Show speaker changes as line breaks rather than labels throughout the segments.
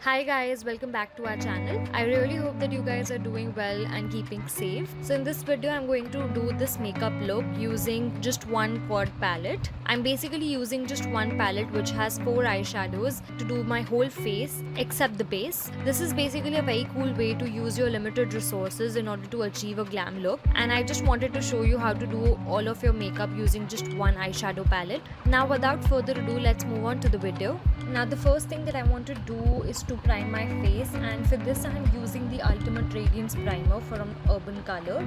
Hi guys, welcome back to our channel. I really hope that you guys are doing well and keeping safe. So in this video I'm going to do this makeup look using just one quad palette. I'm basically using just one palette which has 4 eyeshadows to do my whole face except the base. This is basically a very cool way to use your limited resources in order to achieve a glam look, and I just wanted to show you how to do all of your makeup using just one eyeshadow palette. Now without further ado, let's move on to the video. Now the first thing that I want to do is to prime my face, and for this I am using the Ultimate Radiance Primer from Urban Color.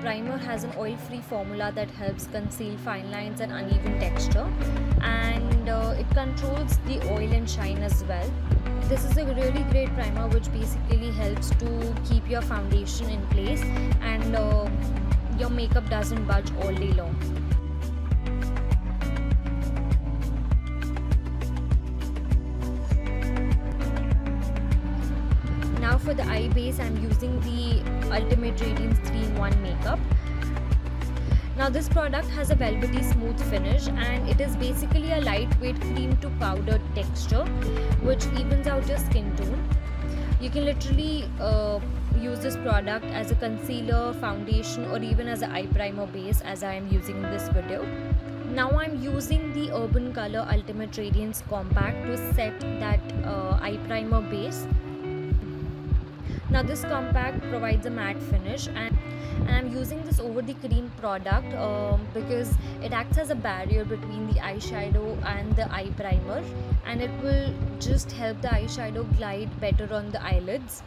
Primer has an oil-free formula that helps conceal fine lines and uneven texture, and it controls the oil and shine as well. This is a really great primer which basically helps to keep your foundation in place and your makeup doesn't budge all day long. Now for the eye base, I'm using the Ultimate Radiance 3-in-1 makeup. Now this product has a velvety smooth finish, and it is basically a lightweight cream to powder texture which evens out your skin tone. You can literally use this product as a concealer, foundation, or even as an eye primer base, as I am using in this video. Now I'm using the Urban Color Ultimate Radiance Compact to set that eye primer base. Now this compact provides a matte finish, and I'm using this over the cream product because it acts as a barrier between the eyeshadow and the eye primer, and it will just help the eyeshadow glide better on the eyelids.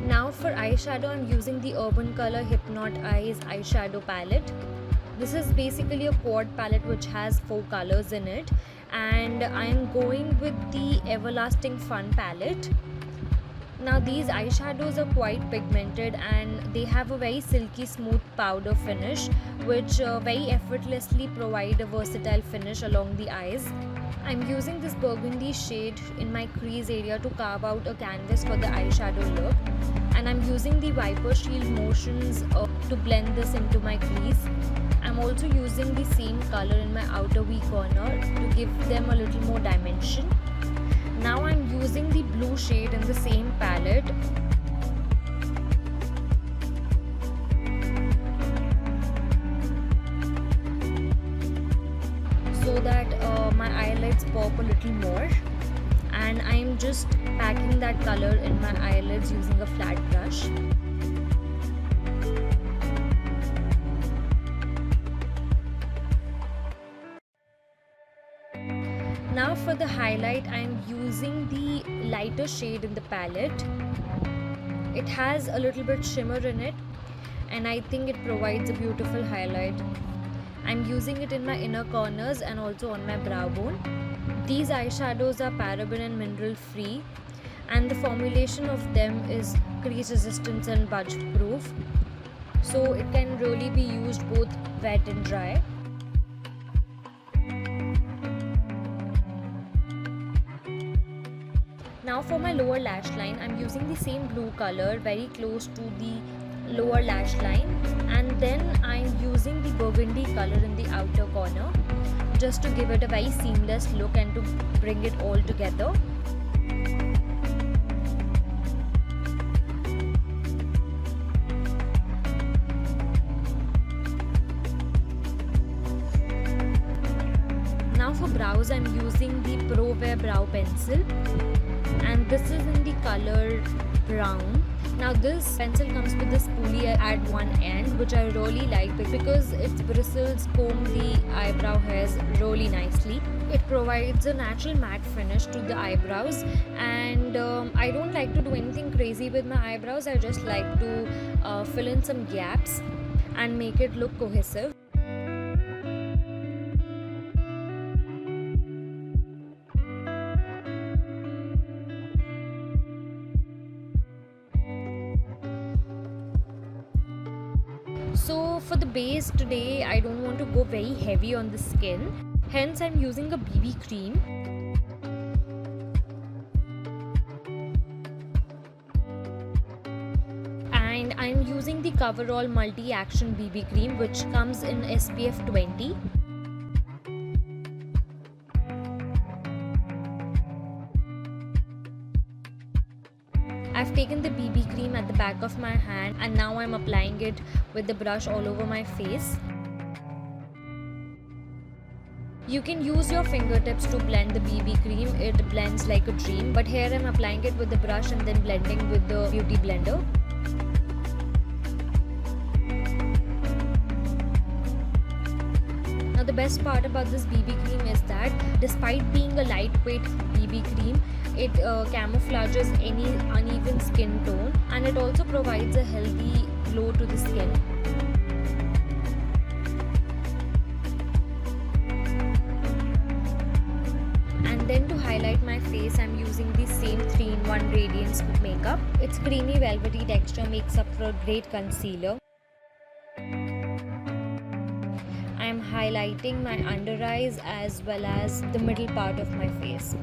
Now for eyeshadow, I'm using the Urban Color Hypnot Eyes eyeshadow palette. This is basically a quad palette which has 4 colors in it, and I am going with the Everlasting Fun palette. Now these eyeshadows are quite pigmented and they have a very silky smooth powder finish which very effortlessly provide a versatile finish along the eyes. I'm using this burgundy shade in my crease area to carve out a canvas for the eyeshadow look, and I'm using the Wiper Shield motions to blend this into my crease. I'm also using the same color in my outer V corner to give them a little more dimension. Now I'm using the blue shade in the same palette so that my eyelids pop a little more, and I'm just packing that color in my eyelids using a flat brush. Now for the highlight, I am using the lighter shade in the palette. It has a little bit shimmer in it, and I think it provides a beautiful highlight. I'm using it in my inner corners and also on my brow bone. These eyeshadows are paraben and mineral free, and the formulation of them is crease resistant and budge proof, so it can really be used both wet and dry. Now for my lower lash line, I'm using the same blue color very close to the lower lash line, and then I'm using the burgundy color in the outer corner just to give it a very seamless look and to bring it all together. Now for brows, I'm using the Pro Wear Brow Pencil, and this is in the color brown. Now this pencil comes with this pulley at one end which I really like because its bristles comb the eyebrow hairs really nicely. It provides a natural matte finish to the eyebrows, and I don't like to do anything crazy with my eyebrows. I just like to fill in some gaps and make it look cohesive. So for the base today, I don't want to go very heavy on the skin, hence I'm using a BB cream. And I'm using the Coverall Multi-Action BB Cream which comes in SPF 20. I've taken the BB cream at the back of my hand and now I'm applying it with the brush all over my face. You can use your fingertips to blend the BB cream, it blends like a dream, but here I'm applying it with the brush and then blending with the beauty blender. Now the best part about this BB cream is that despite being a lightweight BB cream, it camouflages any uneven skin tone and it also provides a healthy glow to the skin. And then to highlight my face, I'm using the same 3-in-1 Radiance makeup. Its creamy velvety texture makes up for a great concealer. I'm highlighting my under eyes as well as the middle part of my face.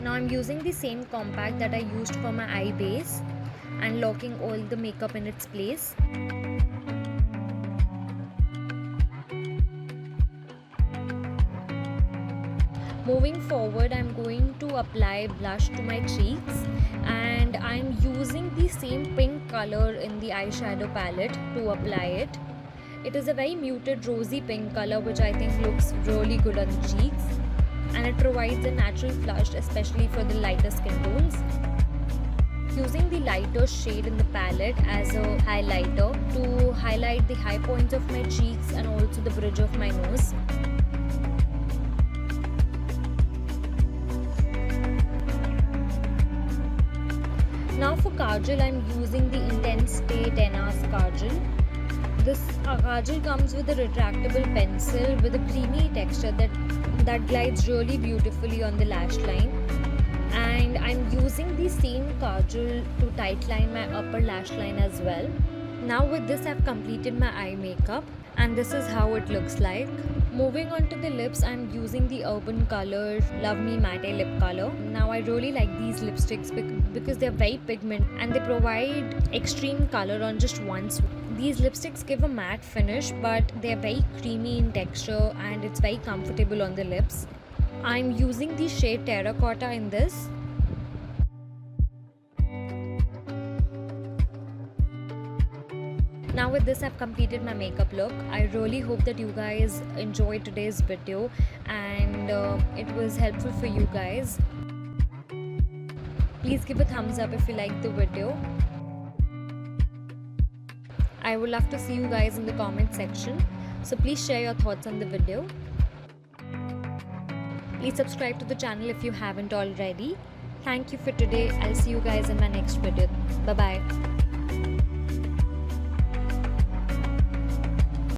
Now I'm using the same compact that I used for my eye base and locking all the makeup in its place. Moving forward, I'm going to apply blush to my cheeks and I'm using the same pink color in the eyeshadow palette to apply it. It is a very muted rosy pink color which I think looks really good on the cheeks and it provides a natural flush, especially for the lighter skin tones. Using the lighter shade in the palette as a highlighter to highlight the high points of my cheeks and also the bridge of my nose. Now for kajal, I'm using the Intense Stay 10 Hours Kajal. This kajal comes with a retractable pencil with a creamy texture that glides really beautifully on the lash line. And I'm using the same kajal to tightline my upper lash line as well. Now with this I've completed my eye makeup and this is how it looks like. Moving on to the lips, I'm using the Urban Color Love Me Matte Lip Color. Now I really like these lipsticks because they're very pigmented and they provide extreme color on just one swipe. These lipsticks give a matte finish but they're very creamy in texture and it's very comfortable on the lips. I'm using the shade Terracotta in this. Now with this I've completed my makeup look. I really hope that you guys enjoyed today's video and it was helpful for you guys. Please give a thumbs up if you liked the video. I would love to see you guys in the comment section. So please share your thoughts on the video. Please subscribe to the channel if you haven't already. Thank you for today. I'll see you guys in my next video. Bye bye.